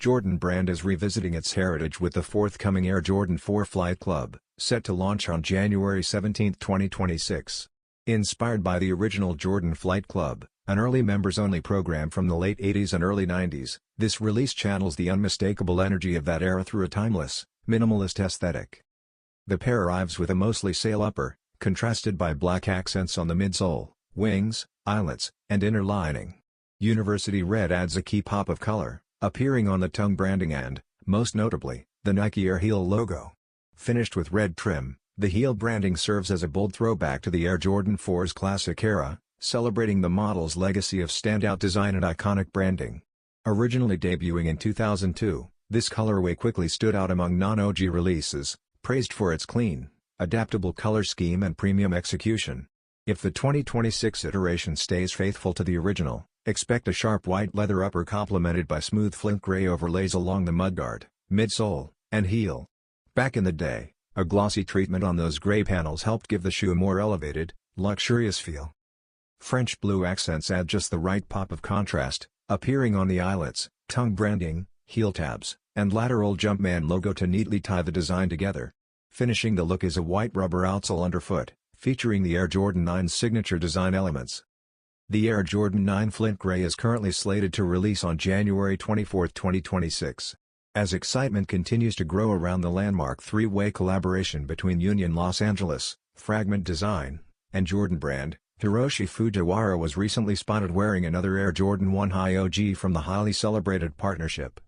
Jordan brand is revisiting its heritage with the forthcoming Air Jordan 4 Flight Club, set to launch on January 17, 2026. Inspired by the original Jordan Flight Club, an early members-only program from the late 80s and early 90s, this release channels the unmistakable energy of that era through a timeless, minimalist aesthetic. The pair arrives with a mostly sail upper, contrasted by black accents on the midsole, wings, eyelets, and inner lining. University red adds a key pop of color, appearing on the tongue branding and, most notably, the Nike Air heel logo. Finished with red trim, the heel branding serves as a bold throwback to the Air Jordan 4's classic era, celebrating the model's legacy of standout design and iconic branding. Originally debuting in 2002, this colorway quickly stood out among non-OG releases, praised for its clean, adaptable color scheme and premium execution. If the 2026 iteration stays faithful to the original, expect a sharp white leather upper complemented by smooth Flint Grey overlays along the mudguard, midsole, and heel. Back in the day, a glossy treatment on those gray panels helped give the shoe a more elevated, luxurious feel. French blue accents add just the right pop of contrast, appearing on the eyelets, tongue branding, heel tabs, and lateral Jumpman logo to neatly tie the design together. Finishing the look is a white rubber outsole underfoot, featuring the Air Jordan 9's signature design elements. The Air Jordan 9 Flint Grey is currently slated to release on January 24, 2026. As excitement continues to grow around the landmark three-way collaboration between Union Los Angeles, Fragment Design, and Jordan Brand, Hiroshi Fujiwara was recently spotted wearing another Air Jordan 1 High OG from the highly celebrated partnership.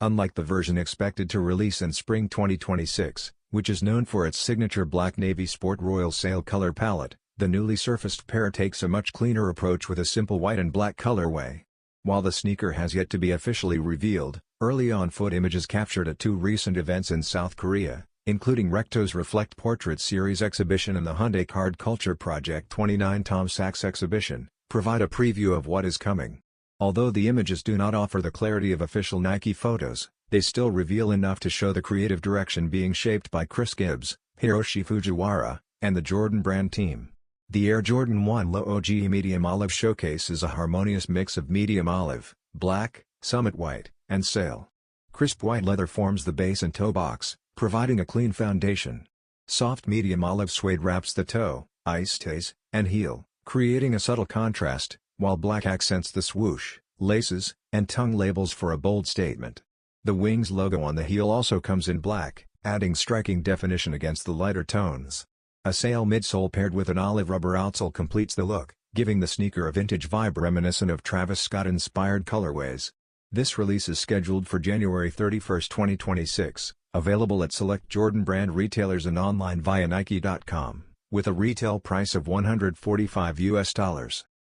Unlike the version expected to release in spring 2026, which is known for its signature black navy sport royal sail color palette, the newly surfaced pair takes a much cleaner approach with a simple white and black colorway. While the sneaker has yet to be officially revealed, early on-foot images captured at two recent events in South Korea, including Recto's Reflect Portrait Series exhibition and the Hyundai Card Culture Project 29 Tom Sachs exhibition, provide a preview of what is coming. Although the images do not offer the clarity of official Nike photos, they still reveal enough to show the creative direction being shaped by Chris Gibbs, Hiroshi Fujiwara, and the Jordan Brand team. The Air Jordan 1 Low OG Medium Olive showcases a harmonious mix of medium olive, black, summit white, and sail. Crisp white leather forms the base and toe box, providing a clean foundation. Soft medium olive suede wraps the toe, ice stays, and heel, creating a subtle contrast, while black accents the swoosh, laces, and tongue labels for a bold statement. The Wings logo on the heel also comes in black, adding striking definition against the lighter tones. A sail midsole paired with an olive rubber outsole completes the look, giving the sneaker a vintage vibe reminiscent of Travis Scott-inspired colorways. This release is scheduled for January 31, 2026, available at select Jordan Brand retailers and online via Nike.com, with a retail price of $145.